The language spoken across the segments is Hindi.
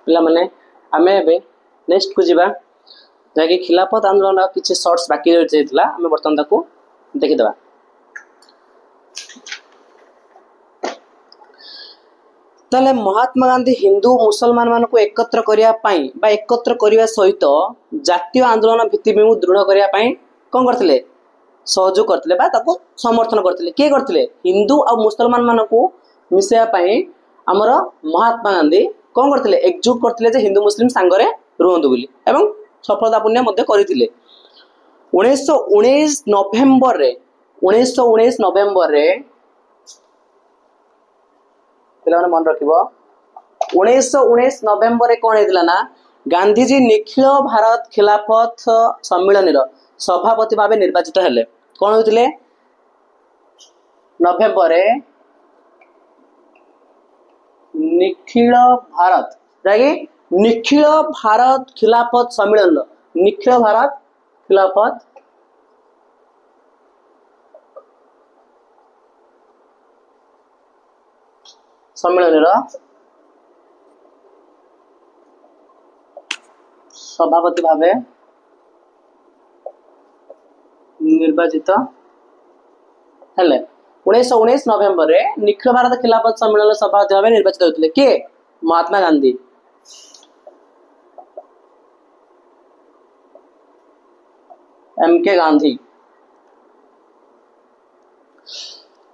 पिला माने आमे एबे नेक्स्ट को जीवा जाके खिलाफत आंदोलन किछि शॉर्ट्स बाकी रहि जेतला आमे बर्तन ताको देखि देबा। ताले महात्मा गांधी हिंदू मुसलमान मान को एकत्र करिया पाई बा एकत्र करिया सहित जातीय आंदोलन भित्तिभूमि दृढ़ करिया पाई कोन करथिले सहयोग करथिले बा ताको समर्थन करथिले के करथिले हिंदू और मुसलमान मान को मिसेया पाई हमर महात्मा गांधी कोन करथिले एकजुट करथिले जे हिंदू मुस्लिम संगरे रहंदु बोली एवं सफलतापूर्ण मध्य करथिले। 1919 नवेम्बर रे पिलाने मन रखिबो 1919 नवेम्बर रे कोन हेतिला ना गांधीजी निखिल भारत खिलाफत सम्मेलन रो सभापति भाबे निर्वाचित हेले। कोन होतिले नवेम्बर रे निखिल भारत जागी निखिल भारत खिलाफत सम्मेलन निखिल भारत खिलाफत सम्मेलन सभापति भावे निर्वाचित हेले। 1919 नवेम्बर रे निखिल भारत खिलाफत सम्मेलन सभापति भावे निर्वाचित होते के महात्मा गांधी। एम के गांधी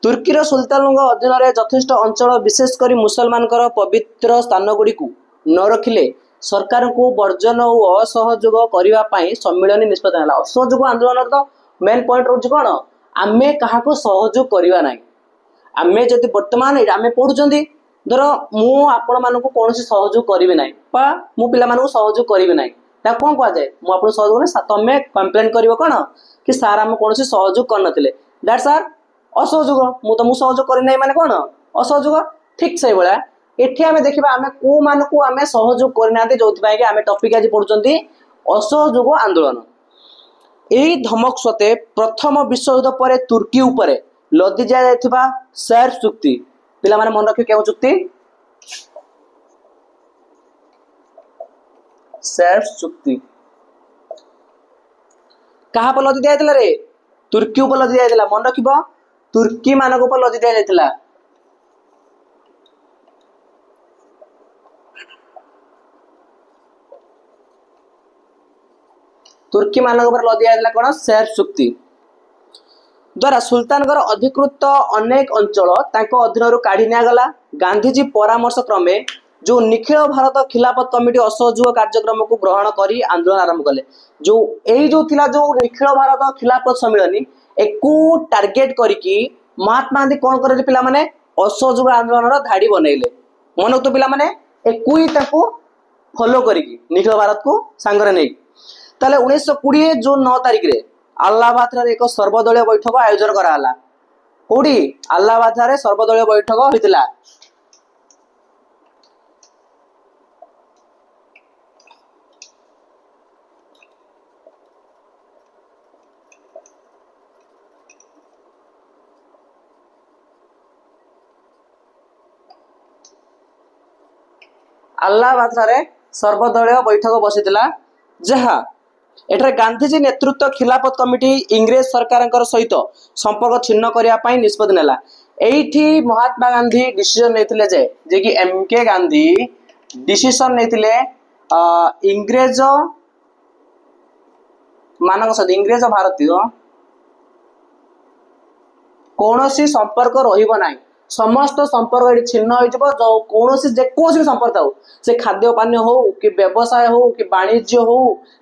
तुर्कीर सुल्तान अधीन यथेष्ट अंचल विशेषकर मुसलमान पवित्र स्थान गुड़ी न रखिले सरकार को वर्जन और असहयोग करने सम्मिलन निष्पत्ति है। असहयोग आंदोलन तो मेन पॉइंट रोज कौन आमे क्या सहयोग करवा ना आमे जदि वर्तमान आमे पढ़ुं धर मुझे कौन सहयोग करी ना मु पिला सहयोग करी ना कौन कह जाए मुझे सहयोग ना तुम कंप्लेन कर कौन कि सार आम कौन सहयोग करनथिले दैट सार असहयोग मु तुमको सहयोग करना माने कौन असहयोग। ठीक से भाया एठी आमे देखिबा आमे को मान को आमे सहयोग करना जो आमे टॉपिक आज पढ़ुचंती असहयोग आंदोलन। यही धमक सते प्रथम विश्व युद्ध पर तुर्की उपरे लदी जायथिबा शेर चुक्ति पिला माने मन रखियो केउ चुक्ति शेर चुक्ति कहा पर लदी जायतिला रे तुर्की ऊपर लदी जायतिला मन रखिबो तुर्की मानक ऊपर लदी जायतिला। तुर्की मानक ऊपर लदी जायतिला कोन शेर चुक्ति द्वारा सुल्तानगर अधिकृत अनेक अंचल तांको अधीन रु काढी निया गला। गांधीजी परामर्श क्रमे जो निखिल भारत खिलाफत कमिटी असहयोग कार्यक्रम को ग्रहण करी आंदोलन आरंभ कले। जो एई जो थिला जो निखिल भारत खिलाफत सम्मेलन एकू टार्गेट करिकी महात्मा गांधी कोन करले पिला माने असहयोग आंदोलन रो धाडी बनेइले मन तो पिला माने एकू ही ताको फॉलो करिकी निखिल भारत को संगरे नै ताले 1920 जून 9 तारिख रे अलाहाबाद रे एक सर्वदलीय बैठक आयोजन कराला। कोडी अलाहाबाद रे सर्वदलीय बैठक होइतिला। अलाहाबाद रे सर्वदलीय बैठक बसितिला जहा एठारे गांधीजी नेतृत्व खिलाफत कमिटी इंग्रेज सरकार सहित संपर्क छिन्न करने निष्पत्ति नेला। एठी महात्मा गांधी डिसीजन लेथिले जे कि एम के गांधी डिसीजन लेथिले इंग्रेज मानक सहित इंग्रेज भारतीय कौनसी संपर्क रहिबो नाही समस्त संपर्क ये छिन्न हो जो कौन जेकोसी संपर्क हो से खाद्य पानी हो कि व्यवसाय हो कि वाणिज्य हो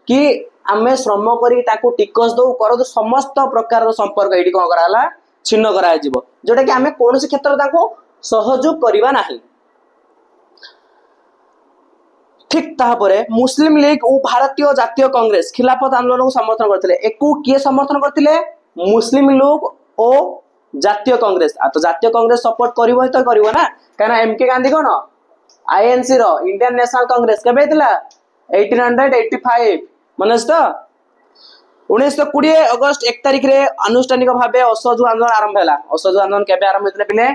कि आमे श्रम करी ताको टिकस दो कर दो समस्त प्रकार संपर्क ये कौन कराला छिन्न करा जोटा कि आमे कौन क्षेत्र ताको सहयोग करवा नाही। ठीक तापरे मुस्लिम लीग और भारतीय जातीय कांग्रेस खिलाफत आंदोलन को समर्थन करथिले। एकू किए समर्थन करथिले मुस्लिम लीग और जातीय कांग्रेस आ तो जातीय कांग्रेस सपोर्ट करिवो तो करिवो ना काना एम के गांधी कोन आईएनसी रो इंडियन नेशनल कांग्रेस केबे हेतला 1885 मनस तो 1920 अगस्त 1 तारिख रे आनुष्ठानिक भाबे असहयोग आंदोलन आरंभ हैला। असहयोग आंदोलन केबे आरंभ हेतले पिले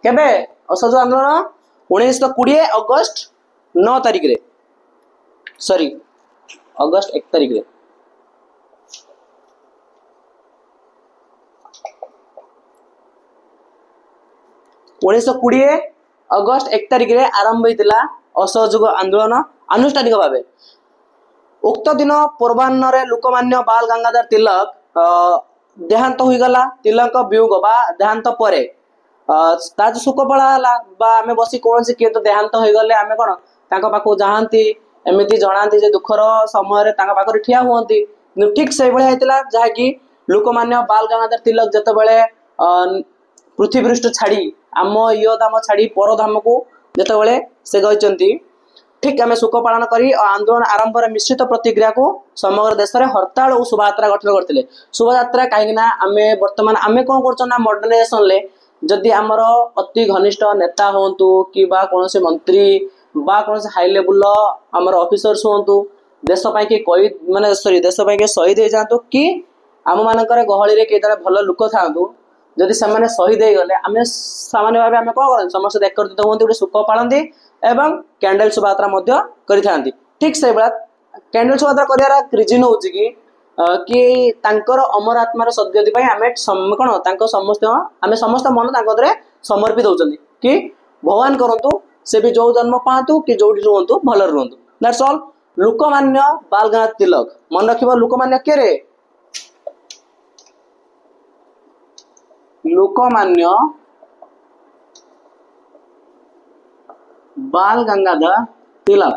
केबे असहयोग आंदोलन 1920 अगस्त 9 तारिख रे सॉरी अगस्त 1 तारिख रे 1920 अगस्त 1 तारिख रे आरंभ होइतिला असहयोग आंदोलन आनुष्ठानिक भावे। उक्त दिन पूर्वाह्न रे लोकमान्य बाल गंगाधर तिलक देहांत होई गला। तिलक वियोग बा देहांत परे ताज सुख पळाला बा आमे बसी कोनसी किए तो देहांत होई गले आमे कोन तांका पाखो जाहांती एमिति जणांती जे दुखर समय रे तांका पाखो ठिया हुअंती। ठीक से बेले हेतिला जहा कि लोकमान्य बाल गंगाधर तिलक जते बेले पृथ्वी पृष्ठ छाड़ी आम यो धाम छाड़ी पर धाम को जते बेले से गइचंती ठीक आम सुख पालन करी आंदोलन आरंभ मिश्रित प्रतिक्रिया को समग्र देश में हड़ताल और शोभायात्रा गठन करते। शोभायात्रा कहीं आम बर्तमान आम कौन कर मॉडर्नाइजेशन ले जदि आमर अति घनिष्ठ नेता हूँ कि कौन से मंत्री बा कौन से हाई लेवल आमर ऑफिसर्स हूँ देश कि माने सॉरी देश कि शहीद हो जातु कि आम मानकर गहली कई जन भल लोक था जदि से शहीद हो गले आम सामान्य भाव आम कौन कर समस्त एकत्रित हूँ गोटे सुख पालती एवं कैंडल शोभायात्रा करिथांती। ठीक से बेला कैंडल शोभायात्रा करियार रिजन होउची कि तांकर अमर आत्मार सद्गति पई आमे कौन तांको समस्त आमे समस्त मन तांको दरे समर्पित होउचंदी कि भगवान करंतु से भी जो जन्म पातु कि जोडी रुहंतु भल रुहंतु। That's all. लोकमान्य बाल गंगाधर तिलक मन रखिबो लोकमान्य के रे लोकमान्य बाल गंगाधर तिलक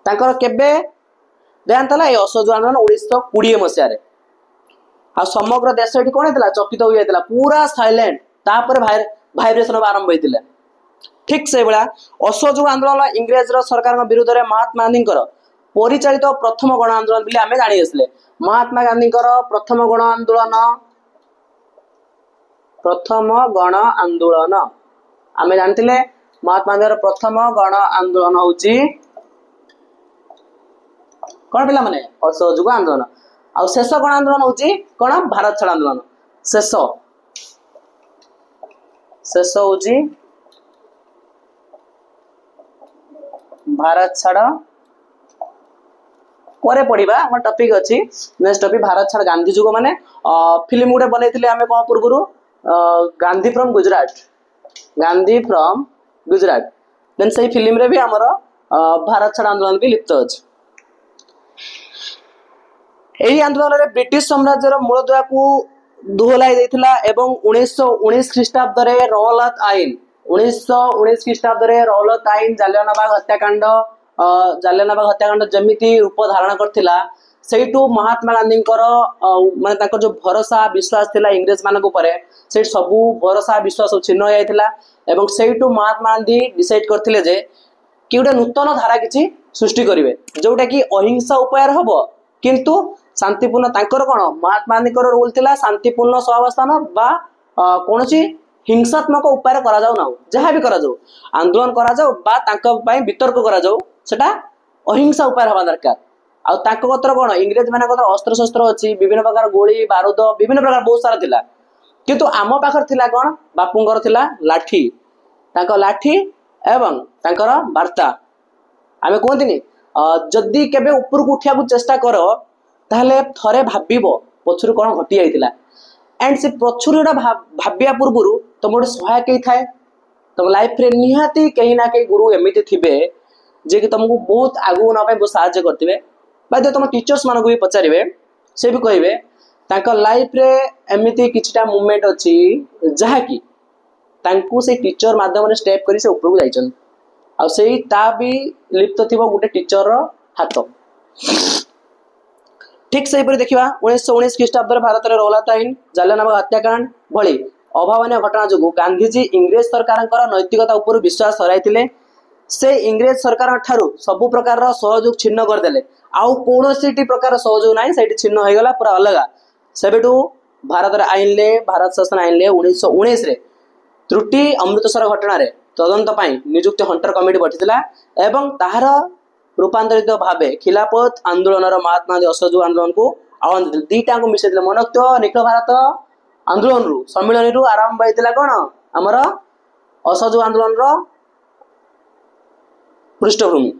तांकर केबे देहांत होला असहयोग आंदोलन 1920 मसीह रे आ समग्र देश एठी कोन हेतला चकित हो जायतला पूरा साइलेंट तापर वाइब्रेशन आरंभ होइतिला। ठीक से बेला असहयोग आंदोलन इंग्रेज सरकार विरुद्ध रे महात्मा गांधी परिचालित प्रथम गण आंदोलन बिले आमे जानि आसले। महात्मा गांधी प्रथम गण आंदोलन आमे जानथिले महात्मा गांधी प्रथम गण आंदोलन होची कौन पिला माने असहयोग आंदोलन आ शेष गण आंदोलन होची कौन भारत छाड़ आंदोलन शेष होची भारत छाड़ परे पढ़िबा हमर टॉपिक अछि नेक्स्ट टॉपिक भारत छाड़ गांधी जुग माने फिल्म गुडे बनैथिले आमे कोन पूर्वरु गांधी फ्रॉम गुजरात देन सही फिल्म रे भी हमर भारत छाड़ आंदोलन भी लिप्त अछि। एही आंदोलन रे ब्रिटिश साम्राज्य रो मूलदुआ को दोहलाई देथिला एवं 1919 ख्रीष्टाब्द रे रौलत आईन 1919 ख्रीष्टाब्द रे रौलत आईन जालियानवाग हत्याकांड जमिति रूप धारण करथिला सेठू महात्मा गांधी माने ताकर जो भरोसा विश्वास थिला इंग्रेज मान ऊपर से सबू भरोसा विश्वास छिन्न हो जाइथिला एवं सेठू महात्मा गांधी डिसाइड करथिले जे कि गोटे नूतन धारा किछि सृष्टि करिवे जोटा कि अहिंसा उपाय हबो किंतु शांतिपूर्ण तांकर कोन महात्मा गांधी रोल थिला शांतिपूर्ण सहावस्थान बा कोनोसी हिंसात्मक उपाय करा जाऊ ना जहाँ भी करा जाऊ आंदोलन करा जाऊ बा तांका पई वितर्क करा जाऊ सेटा अहिंसा उपाय हवा दरकार आ तांको कतर कोन इंग्रेज माने कतर अस्त्र शस्त्र अछि विभिन्न प्रकार गोली बारूद विभिन्न प्रकार बहुत सारा थिला किंतु आम पाखर थिला कोन बापुंगर थिला लाठी तांको लाठी एवं तांकर वार्ता आमे कोनथिनी जदि केबे ऊपर को उठिया को चेष्टा करो ताहले थरे भाबिबो पछुर कोन घटी आइतिला एंड से पछुरडा भाबिया पूर्वरु तुम गोटे सहायक ही थाए तुम लाइफ रे निहाती कहीं ना कहीं गुरु एमिति थिबे जे कि तुमको बहुत आगु ना बहुत साहाय्य करथिबे बा जो तुम टीचर्स मान को भी पचारिबे से भी कहबे तांका लाइफ रे एमिति किछटा मूवमेंट अछि जहा कि तांको से टीचर माध्यम रे स्टेप करी से ऊपर को जाइछन आ सेही ता भी लिप्त थिबो गुटे टीचर रो हाथ। ठीक से पर देखिबा 1919 ख्रीष्टाब्द रे भारत रे रौलत आईन जालियानवाग हत्याकांड भली अभावनीय घटना जो गांधीजी इंग्रेज सरकार नैतिकता उपर विश्वास हराइथिले से इंग्रेज सरकार ठारू सबु प्रकार सहयोग छिन्न करदेले आउ कोनोसी प्रकार सहयोग नाही सेठी छिन्न हो गला पूरा अलग सेबेटू भारत रे आईन ले भारत शासन आईन ले 1919 रे त्रुटि अमृतसर घटना रे तदंत पाई नियुक्त हंटर कमिटी बैठिला एवं ताहार रूपांतरित भावे खिलाफत आंदोलन महात्मा गांधी असहयोग आंदोलन को आह्वान दीटा को मिसेले मनोक्त निखिल भारत आंदोलन सम्मिलन आरंभ होता कौन आमर असहयोग आंदोलन पृष्ठभूमि।